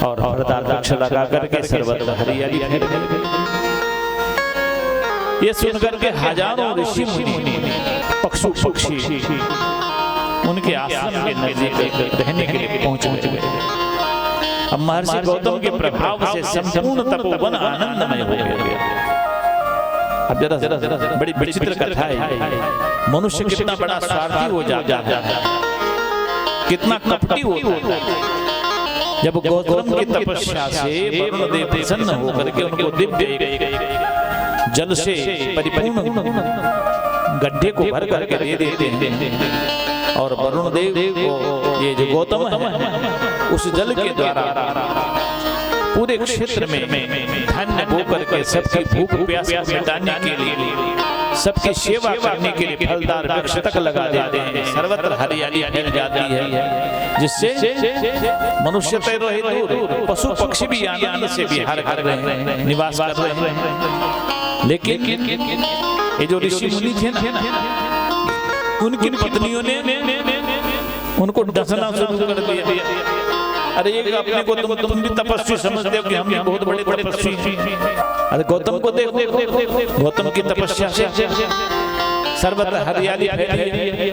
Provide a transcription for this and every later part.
और फलदार वृक्ष लगा करके सर्वत्र हरियाली फैल गई। ये सुनकर के हजारों ऋषि मुनि पशु पक्षी उनके आश्रम के नजदीक रहने के लिए पहुंच गए। अब महर्षि गौतम के प्रभाव से संपूर्ण तपोवन आनंदमय हो गया। अब जरा बड़ी विचित्र कथा है। मनुष्य कितना बड़ा स्वार्थी हो जाता है, कितना कपटी होता है। जब गौतम की तपस्या से वरुण देव प्रसन्न होकर के उनको दिव्य जल से परिपूर्ण गड्ढे को भर करके दे देते हैं और वरुण देव को ये जो गौतम है उस जल के द्वारा पूरे क्षेत्र में धन्य होकर के सबकी भूख प्यास मिटाने के लिए, सबकी सेवा करने के लिए फलदार वृक्ष तक लगा देते हैं। सर्वत्र हरियाली फैल जाती है, जिससे मनुष्य तो रहे दूर, पशु पक्षी भी आनंद से विहार कर रहे हैं, निवास कर रहे हैं। लेकिन ये जो ऋषि मुनि थे ना, उनकी पत्नियों ने उनको डसना शुरू कर दिया। अरे एक अपने को तुम भी तपस्वी समझते हो कि हम भी बहुत बड़े तपस्वी हैं। अरे गौतम को देखो, गौतम की तपस्या से सर्वत्र हरियाली फैली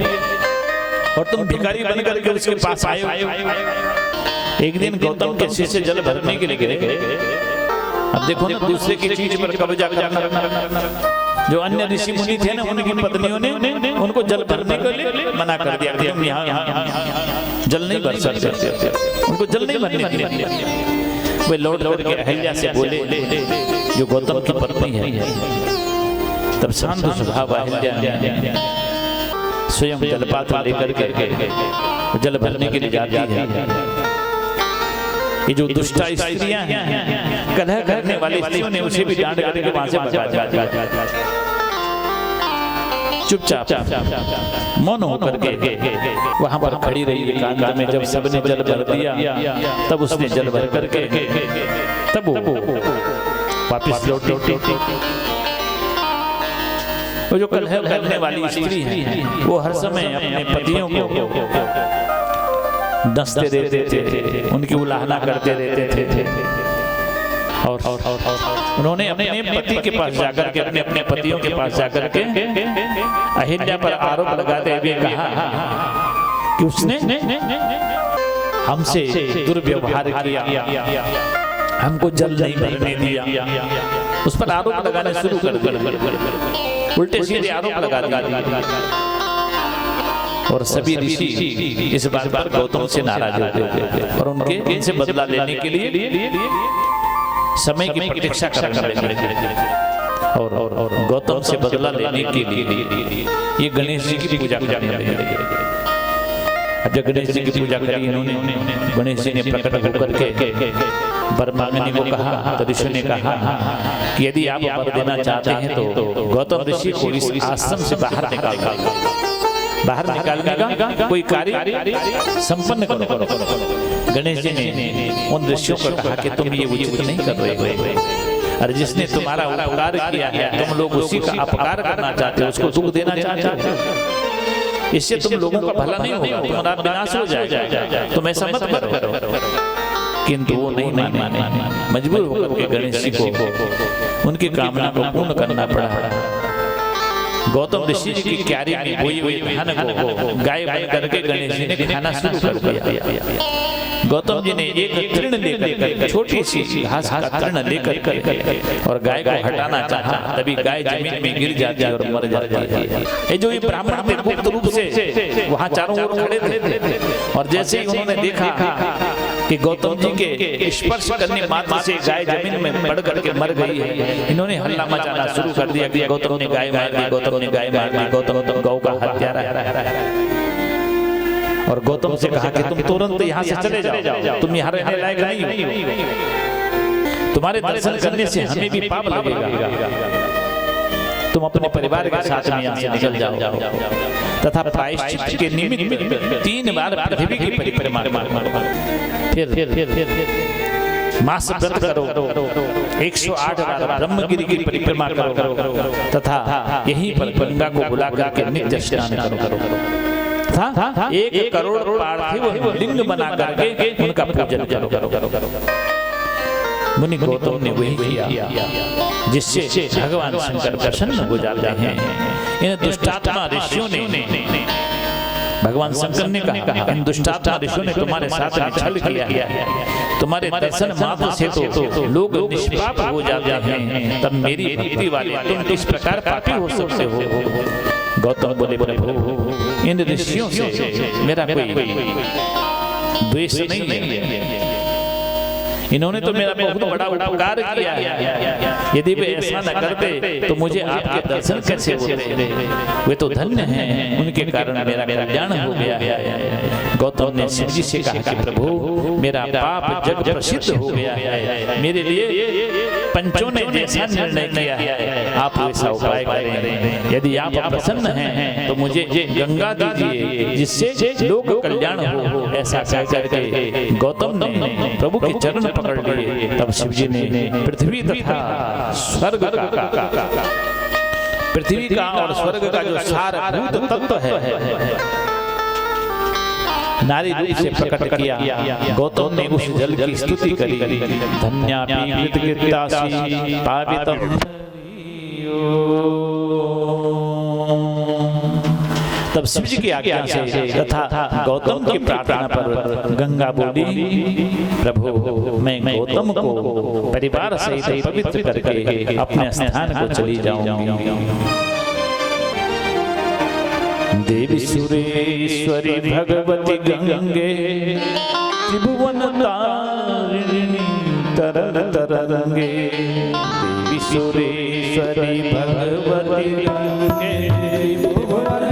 और तुम भिखारी बन करके उसके पास आए हो। एक दिन गौतम के सिर से जल भरने के लिए गए। अब देखो ना, दूसरे की चीज पर कब्जा करना। जो अन्य ऋषि मुनि थे ना, उनकी पत्नियों ने उनको जल भरने के लिए मना कर दिया कि हम यहाँ जल नहीं भर सकते, उनको जल नहीं भरने दिया। वे लौट करके अहिल्या से बोले, जो गौतम की पत्नी है, तब शांत स्वभाव अहिल्या स्वयं जलपात्र लेकर के जल भरने के लिए जाती है। ये जो दुष्टा स्त्रियां हैं, कलह करने वाली स्त्रियों ने उसे भी डांट करके वहां से भगा दिया। चुपचाप मौन होकर के वहां पर खड़ी रही एकांत में। जब सबने जल भर दिया, तब उसने जल भर करके तब वो वापस लौटी। वो जो कलह करने वाली स्त्री है, वो हर समय अपने पतियों को डसते देते थे, उनकी उलाहना करते रहते थे। और उन्होंने अपने पति के पास जाकर के अपने पतियों के पास जाकर के अहिल्या पर आरोप लगाते हुए कहा कि उसने हमसे दुर्व्यवहार किया, हमको जल नहीं भरने दिया। उस पर आरोप लगाने शुरू कर दिए, उल्टे सीधे आरोप लगा दिया। और सभी ऋषि इस बात पर गौतम से नाराज हो गए और उनके इनसे बदला लेने के लिए समय की प्रतीक्षा करने लगे। और गौतम से बदला लेने के लिए ये गणेश जी की पूजा करने लगे। जब गणेश जी की पूजा करी इन्होंने, गणेश जी ने प्रकट होकर के वर मांगने को कहा। तो ऋषि ने कहा कि यदि आप वर देना चाहते हैं तो गौतम ऋषि को इस आश्रम से बाहर निकालने का कोई कार्य संपन्न करो। गणेश जी ने उन ऋषियों को कहा कि तुम ये उचित नहीं कर रहे हो। अरे जिसने तुम्हारा उपकार किया है, तुम लोग उसी का अपकार करना चाहते हो, उसको दुख देना चाहते हो। इससे तुम लोगों का भला नहीं होगा, तुम्हारा विनाश हो जाएगा। तुम ऐसा मत करो। किंतु वो नहीं माने, मजबूर होकर के गणेश जी को उनकी कामना को पूर्ण करना पड़ा। गौतम ऋषि जी की क्यारी में बोई हुई धान को गाय बन करके गणेश जी ने खाना शुरू कर दिया। गौतम जी ने एक तृण लेकर, छोटी सी घास का तृण लेकर और गाय को हटाना चाहा, तभी गाय जमीन में गिर जाती है और मर जाती है। ये जो ये ब्राह्मण थे गुप्त रूप से वहां चारों ओर खड़े थे, और जैसे ही उन्होंने देखा कि गौतम जी के स्पर्श करने मात्र से गाय जमीन में पड़ करके मर गई है, इन्होंने हल्ला मचाना शुरू कर दिया कि गौतम ने गाय मार दी, गौतम ने गाय मार दी, गौतम गौ का हत्यारा है। और गौतम से कहा कि तुम तुरंत यहाँ से चले जाओ, तुम यहाँ रहने लायक नहीं हो, तुम्हारे दर्शन करने से हमें भी पाप लगेगा, तुम अपने परिवार के साथ में यहाँ से निकल जाओ तथा प्रायश्चित के निमित्त 3 बार पृथ्वी की परिक्रमा करो, फिर मास व्रत करो, 108 बार ब्रह्मगिरि की परिक्रमा करो तथा यहीं पर गंगा को बुला करके नित्य स्नान करो। तथा 1 करोड़ पार्थिव लिंग बना करके उनका पूजन करो। मुनि गौतम ने वही किया जिससे भगवान शंकर प्रसन्न हो जाते हैं। इन दुष्टात्मा ऋषियों ने, भगवान शंकर ने कहा, इन दुष्टात्मा ऋषियों ने तुम्हारे साथ में छल किया है, तुम्हारे दर्शन मात्र से तो लोग निष्पाप हो जाते हैं, तब मेरी भक्ति वाले तुम किस प्रकार पापी हो सकते हो। गौतम बोले, प्रभु इन ऋषियों से मेरा कोई द्वेष नहीं है, इन्होंने तो मेरा बहुत बड़ा उपकार किया है। यदि वे ऐसा न करते तो मुझे आपके दर्शन कैसे होते। वे तो धन्य हैं, उनके कारण मेरा कल्याण हो गया है। गौतम ने शिव जी से कहा कि प्रभु मेरा पाप जग प्रसिद्ध हो गया है, मेरे लिए पंचों ने जैसा निर्णय किया है आप वैसा उपाय करें। यदि आप प्रसन्न हैं तो मुझे गंगा दीजिए जिससे लोक कल्याण हो। ऐसा कह करके गौतम ने प्रभु के चरण पकड़ लिए। तब शिव जी ने पृथ्वी तथा स्वर्ग का, पृथ्वी का और स्वर्ग का जो सारभूत तत्व है नारी रूप से प्रकट किया। गौतम ने उस जल की स्तुति करी। धन्यापि कृतासी पावितम। तब शिव जी की आज्ञा से तथा गौतम की प्रार्थना पर गंगा बोली, प्रभु मैं गौतम को परिवार सहित पवित्र करके अपने स्थान को चली जाऊंगी। देवी सुरेश्वरी भगवती गंगे त्रिभुवन तारिणी तरन तरंगे। देवी सुरेश्वरी भगवती गंगे त्रिभुवन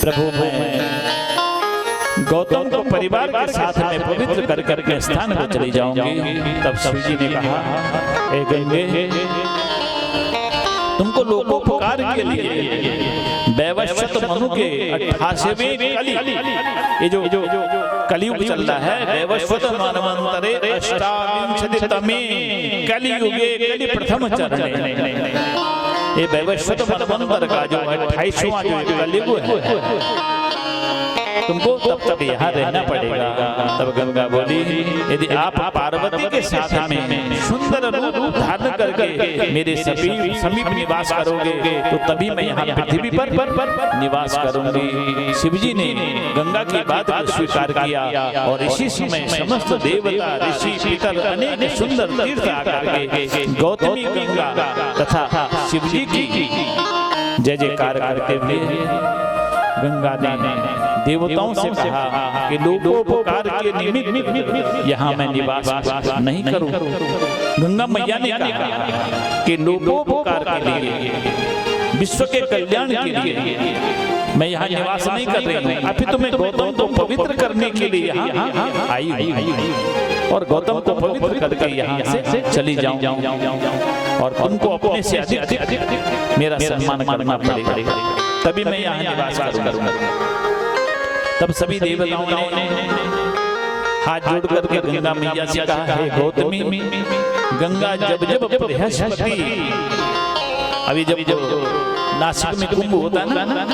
प्रभु मैं गौतम को परिवार के साथ में पवित्र कर करके स्थान पर चली जाऊंगी। तब शिव जी ने कहा, ए गंगे तुमको लोकोपकार के लिए वैवस्वत मनु के 88वें कली, ये जो कलियुग चल रहा है, वैवस्वत मनवंतरे अष्टाविंशतितमे कलियुगे कलि प्रथम चरणे, ये वैवस्वत मनवंतर का जो 28वां जो कलियुग है, तुमको तब तक यहाँ रहना पड़ेगा। तब गंगा बोली, यदि आप पार्वती के साथ में सुंदर रूप धारण करके मेरे समीप निवास करोगे तो तभी मैं यहाँ पृथ्वी पर निवास करूंगी। शिवजी ने गंगा की बात को स्वीकार किया और इसी समय समस्त देवता ऋषि पितर अनेक सुंदर तीर्थ आकर के गौतमी गंगा तथा शिवजी की जय जयकार करते हुए गंगा ने देवताओं से कहा कि लोकोपकार के निमित्त यहाँ मैं निवास नहीं करूं। गंगा मैया ने कहा कि लोकोपकार के लिए, विश्व के कल्याण के लिए मैं यहाँ निवास नहीं कर रही हूँ, अभी तुम्हें गौतम को पवित्र करने के लिए यहाँ आई हूँ और गौतम को पवित्र करके यहाँ से चली जाऊँ और तुमको अपने से अधिक मेरा सम्मान करना पड़ेगा, तभी मैं यहाँ निवास करूंगा। तब सभी देवताओं ने हाथ जोड़ करके गंगा मैया से कहा, है गौतमी, गंगा जब बृहस्पति, अभी जब नासिक में कुंभ होता है ना,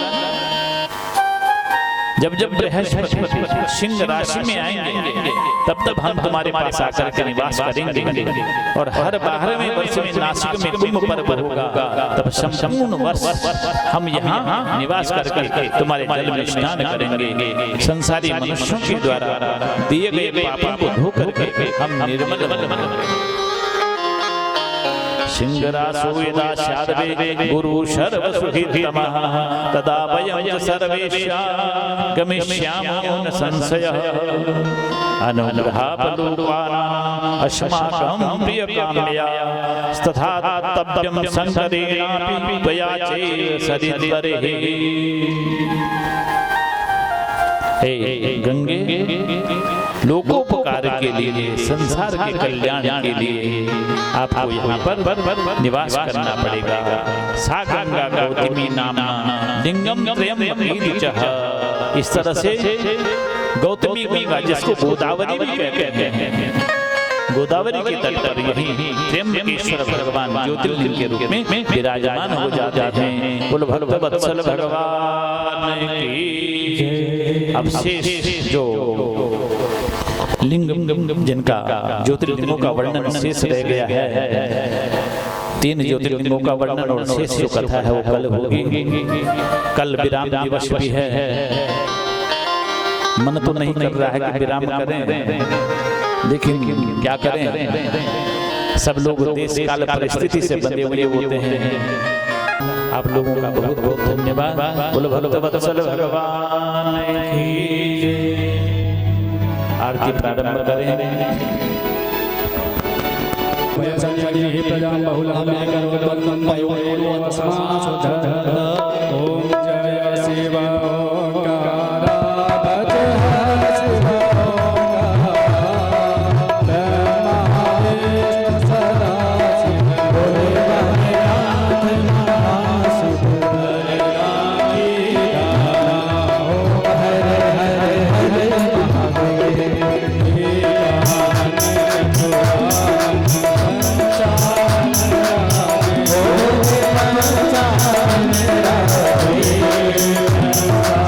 जब बृहस्पति सिंह राशि में आएंगे तब हम तुम्हारे पास आकर के निवास करेंगे और हर 12वें वर्ष में नासिक में कुंभ पर्व होगा, तब संपूर्ण वर्ष हम यहाँ निवास करके तुम्हारे जल में स्नान करेंगे। संसारी मनुष्यों के द्वारा दिए गए पापों को धो करके हम निर्मल सिंहरासो यदा शादवे गुरु सर्वसुहितमः तदा वयं सर्वेशा गमिष्यामो न संशयः अनुग्रहापलोकानाम् अस्माकं प्रियकाम्या तथा तप्यं संकरेणापि त्वया चेत् हे गंगे, लोकोपकार के लिए, संसार के कल्याण के लिए आपको यहाँ पर निवास करना पड़ेगा। सा गंगा गौतमी नामा लिंगम त्रयम ईदिचः, इस तरह से गौतमी गंगा, जिसको गोदावरी भी कहते हैं, गोदावरी के तट पर यही त्र्यंबकेश्वर भगवान ज्योतिर्लिंग के रूप में विराजमान हो जाते हैं। बोलो भक्तवत्सल भगवान की। अब शेष जो लिंग जिनका ज्योतिर्लिंगों का वर्णन शेष रह गया है, 3 ज्योतिर्लिंगों का वर्णन और शेष जो कथा है वो कल होगी। कल विराम दिवस भी है, मन तो नहीं कर रहा है कि विराम करें, लेकिन क्या करें, सब लोग देश काल परिस्थिति से बंधे हुए होते हैं। आप लोगों का बहुत बहुत धन्यवाद। बोलो भक्तवत्सल भगवान की। आरती प्रारंभ करें। ओम जय शिव Hare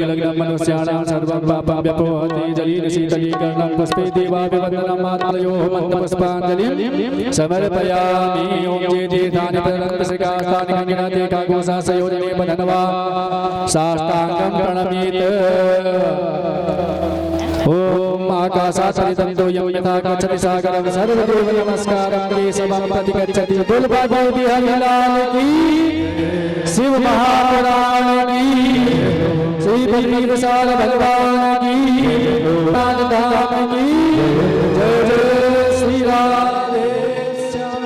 लग्नं मनुष्याणां सर्वं पापं व्यपोहति जलेन शीतलीकरणं पुष्पे देवाभिवन्दनं मातृयोः मन्दपुष्पाञ्जलिं समर्पयामि ॐ चेतीर्थानि पदनन्तशिखास्तानि गङ्गिनाथे काघोषासयोजने पदनवा साष्टाङ्गं प्रणमीत ओम आकाशाच्चलितं तोयं यथा गच्छति सागरं सर्वदेव नमस्कारं केशवं प्रति गच्छति दुर्भाग्यवती हरिलाल की शिव महापुराण की श्री बद्री विशाल भगवान की राजधाम की जय जय श्री राधे श्याम।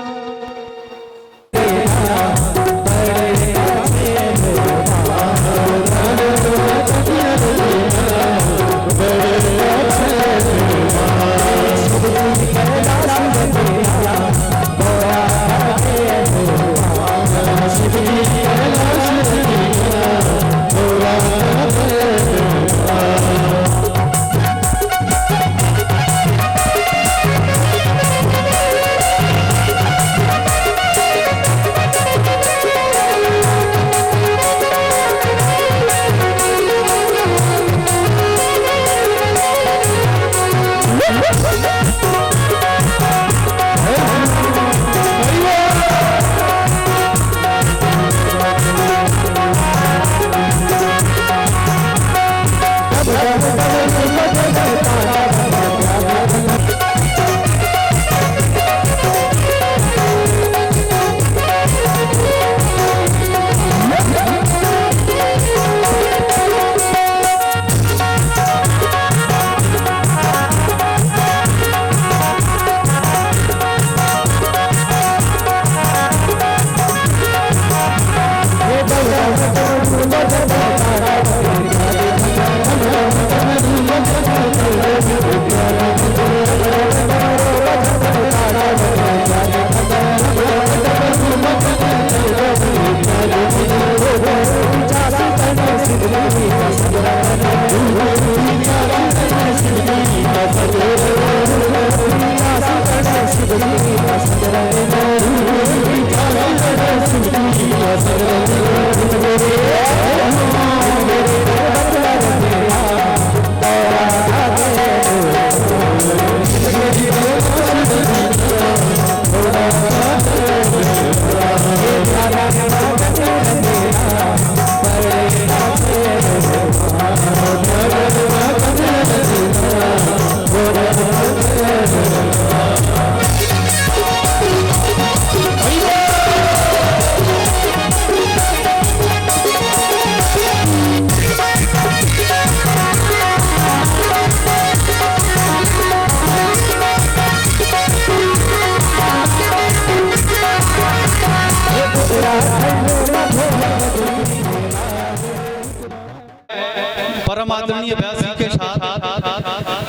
परम आदरणीय व्यास जी के साथ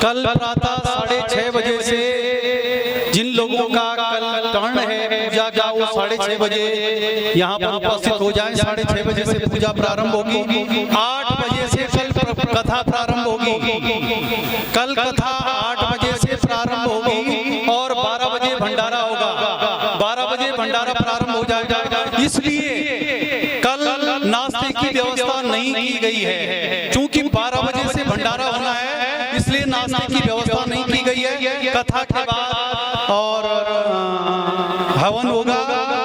कल प्रातः 6:30 बजे से जिन लोगों का कल कर्ण है पूजा का वो 6:30 बजे यहाँ पर उपस्थित हो जाएं। 6:30 बजे से पूजा प्रारंभ होगी। 8 बजे से कल कथा प्रारंभ होगी। कल कथा 8 बजे से प्रारंभ होगी और 12 बजे भंडारा होगा। 12 बजे भंडारा प्रारंभ हो जाएगा। इसलिए कल नाश्ते की व्यवस्था नहीं की गई है। चूंकि 12 बजे से भंडारा होना है इसलिए नाश्ते की व्यवस्था नहीं की गई है। कथा के बाद और हवन होगा,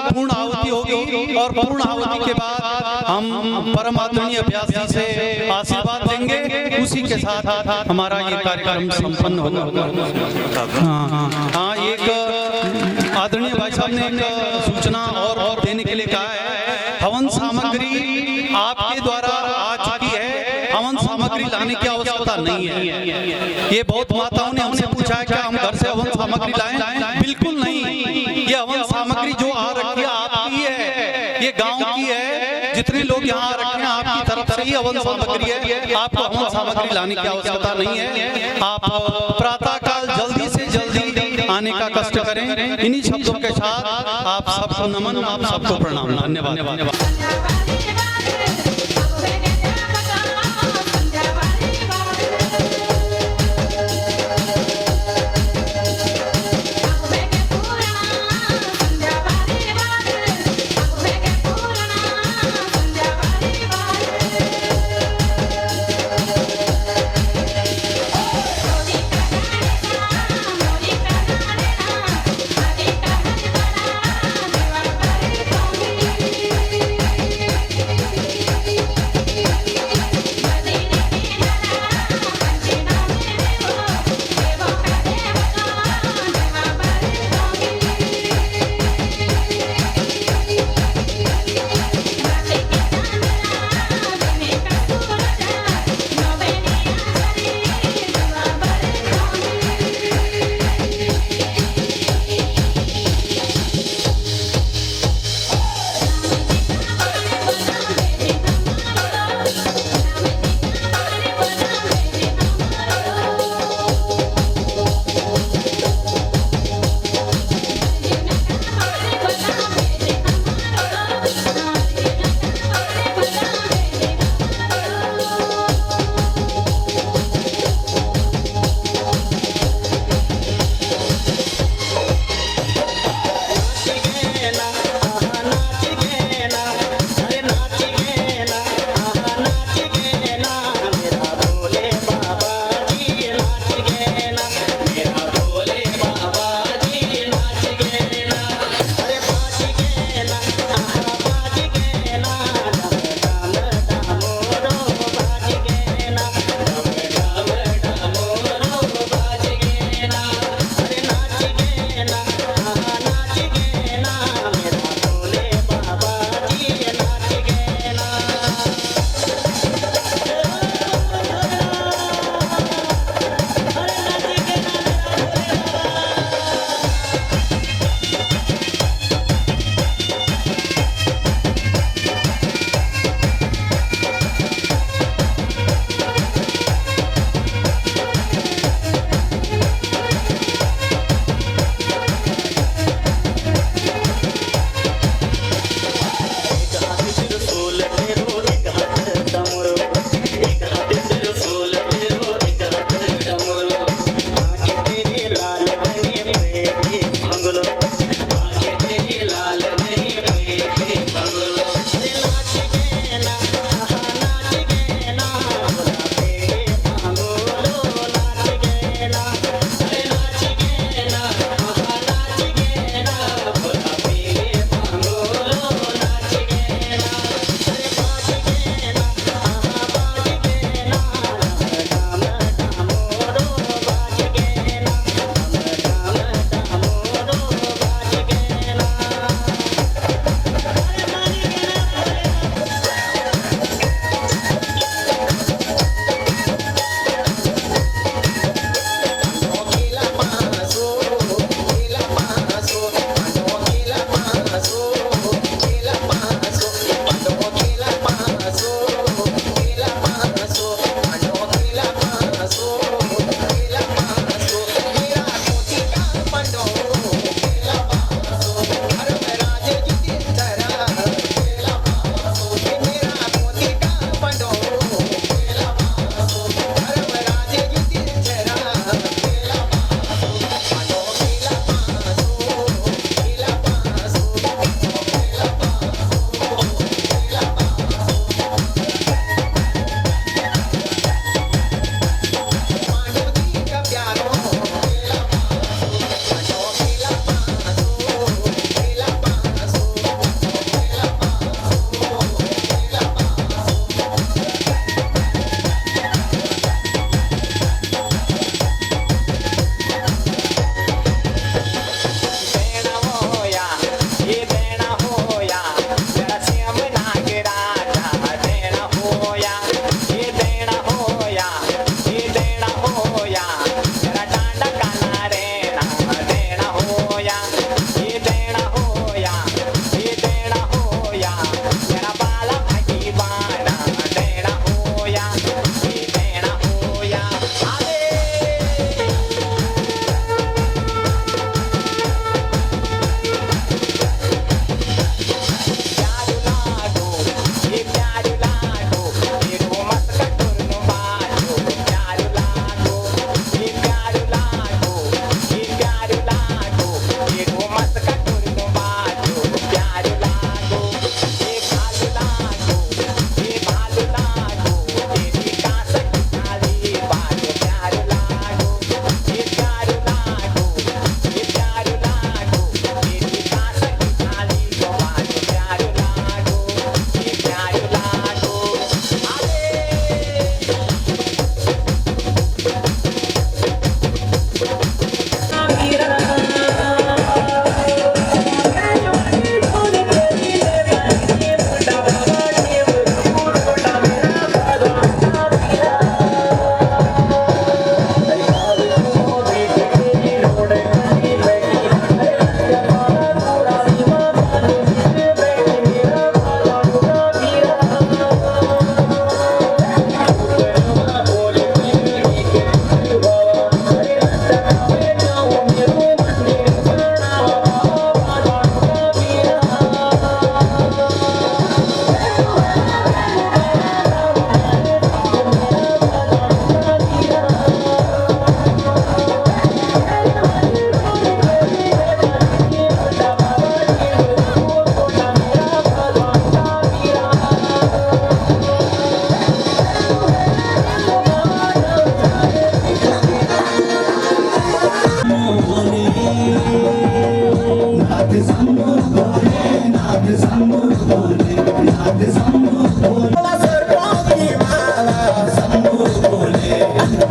पूर्ण आहुति होगी और पूर्ण आहुति के बाद हम परम आदरणीय व्यास जी से आशीर्वाद लेंगे। उसी के साथ हमारा ये कार्यक्रम संपन्न होगा। हाँ, एक आदरणीय भाई साहब ने एक सूचना और देने के लिए कहा है। हवन सामग्री आपके द्वारा आ चुकी है। हवन सामग्री लाने की आवश्यकता नहीं है। ये बहुत माताओं ने हमसे पूछा है क्या हम घर से हवन सामग्री लाएं? बिल्कुल नहीं। ये हवन सामग्री जो आ रखी है आपकी है, ये गांव की है। जितने लोग यहाँ रखे हैं आपकी तरफ से ही हवन सामग्री है। आपको हवन सामग्री लाने की आवश्यकता नहीं है। आप प्रातः काल जल्दी से जल्दी आने का कष्ट करें। इन्हीं शब्दों के साथ आप सबको नमन, आप सबको प्रणाम। धन्यवाद।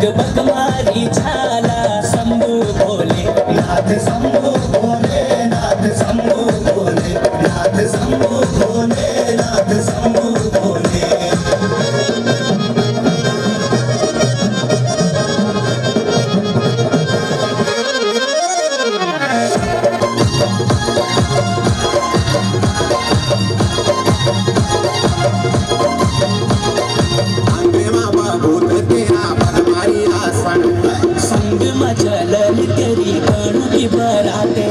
बग बग मारी झाला शंभू भोले नाथ शंभू भोले नाथ शंभू भोले नाथ शंभू भोले नाथ शंभू भोले संग मचलन तेरी गणु की बराते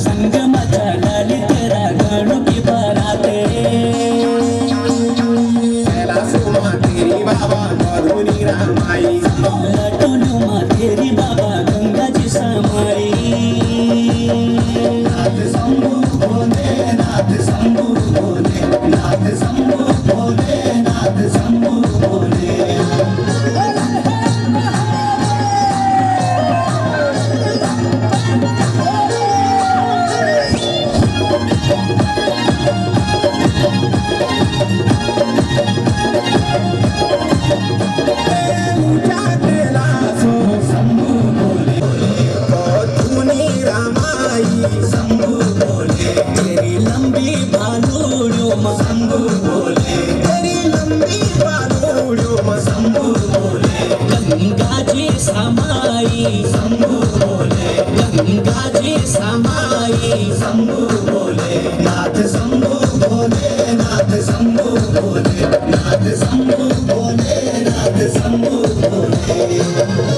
संग मचलन तेरा गणु की बराते लटुनु माँ तेरी बाबा गंगा जी समाई नाथ शंभू भोले नाथ शंभू भोले नाथ शंभू भोले नाथ शंभू भोले शंभू भोले तेरी लंबी बालूड़ो म शंभू भोले तेरी लंबी बालूड़ो म शंभू भोले गंगा जी समाई शंभू भोले गंगा जी समाई शंभू भोले नाथ शंभू भोले नाथ शंभू भोले नाथ शंभू भोले नाथ शंभू भोले